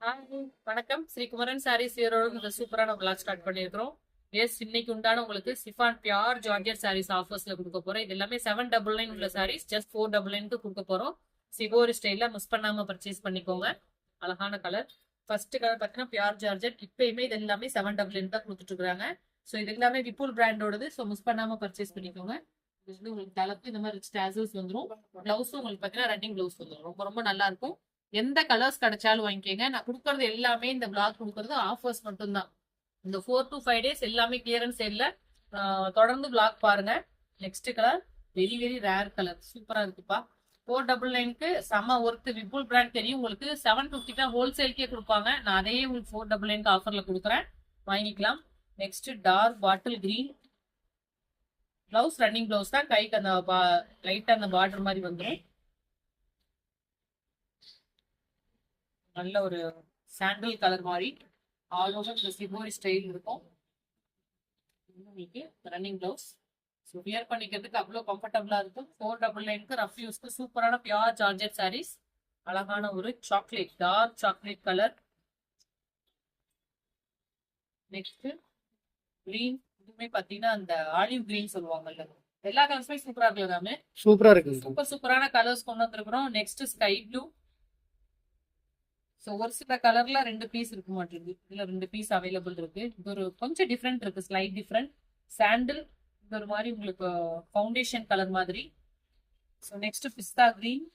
வணக்கம். ஸ்ரீகுமரன் சாரீஸ் ஈரோடு இந்த சூப்பரான விளாக் ஸ்டார்ட் பண்ணியிருக்கிறோம். எஸ், இன்னைக்கு உண்டான உங்களுக்கு சிஃபான் பியூர் ஜார்ஜெட் சாரீஸ் ஆஃபர்ஸ்ல கொடுக்க போறோம். இது எல்லாமே 799 உள்ள சாரீஸ் ஜஸ்ட் 499 கொடுக்க போறோம். சிவோரி ஸ்டைல மிஸ் பண்ணாம பர்ச்சேஸ் பண்ணிக்கோங்க. அழகான கலர். ஃபர்ஸ்ட் கலர் பார்த்தீங்கன்னா பியூர் ஜார்ஜெட். இப்பயுமே இது எல்லாமே 799 தான் கொடுத்துட்டு இருக்காங்க. ஸோ இது எல்லாமே விப்புல் பிராண்டோடது. ஸோ மிஸ் பண்ணாம பர்ச்சேஸ் பண்ணிக்கோங்க. இது வந்து உங்களுக்கு தலைப்பு இந்த மாதிரி ரிச் டேசல்ஸ் வந்துடும். பிளவுஸும் உங்களுக்கு பார்த்தீங்கன்னா ரன்னிங் பிளவுஸ் வந்துடும். ரொம்ப ரொம்ப நல்லா இருக்கும். எந்த கலர்ஸ் கிடைச்சாலும் வாங்கிக்கோங்க. நான் கொடுக்கறது எல்லாமே இந்த பிளாக் கொடுக்கறது ஆஃபர்ஸ் மட்டும்தான். இந்த 4 to 5 days எல்லாமே கிளியரன்ஸ் சேல்ல. தொடர்ந்து பிளாக் பாருங்க. Next colour very very rare colour. சூப்பரா இருக்குப்பா. 499க்கு செம ஒர்த்து. விப்புல் பிராண்ட் தெரியும் உங்களுக்கு. 750 தான் ஹோல்சேல்கே கொடுப்பாங்க. நான் அதையே உங்களுக்கு 499க்கு ஆஃபர்ல கொடுக்குறேன். வாங்கிக்கலாம். Next dark bottle green. Blouse running blouse தான். கைக்கு அந்த லைட்டா அந்த பார்டர் மாதிரி வந்துடும். நல்ல ஒரு சாண்டல் கலர் மாதிரி ஆல் ஓவர் இந்த சிவோரி ஸ்டைல் இருக்கும். உங்களுக்கு ரன்னிங் பிளவுஸ். ஸோ வியர் பண்ணிக்கிறதுக்கு அவ்வளோ கம்ஃபர்டபுளா இருக்கும். 499க்கு ரஃப் யூஸ்க்கு சூப்பரான பியூர் ஜார்ஜெட் சாரீஸ். அழகான ஒரு chocolate dark chocolate colour. Next green. இதுவுமே பார்த்தீங்கன்னா அந்த ஆலிவ் கிரீன் சொல்லுவாங்கல்ல. எல்லா கலர்ஸுமே சூப்பரா இருக்கு எல்லாமே. சூப்பரா இருக்கு. சூப்பர் சூப்பரான கலர்ஸ் கொண்டு வந்திருக்கிறோம். Next sky blue. ஸோ ஒரு சில கலர்ல 2 பீஸ் இருக்க மாட்டேங்குது. இதுல 2 பீஸ் அவைலபிள் இருக்கு. இது ஒரு கொஞ்சம் டிஃப்ரெண்ட் இருக்கு. Slight different. சாண்டில். இது ஒரு மாதிரி உங்களுக்கு ஃபவுண்டேஷன் கலர் மாதிரி. So next pista green.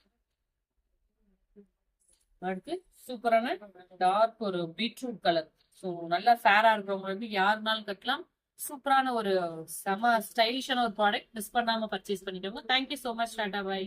அடுத்து சூப்பரான டார்க் ஒரு பீட்ரூட் கலர். ஸோ நல்லா ஃபேரா இருக்கிறவங்களுக்கு யாருனாலும் கட்டலாம். சூப்பரான ஒரு செம ஸ்டைலிஷான ஒரு ப்ராடக்ட். மிஸ் பண்ணாம பர்ச்சேஸ் பண்ணிக்கோங்க. Thank you so much. Tata by.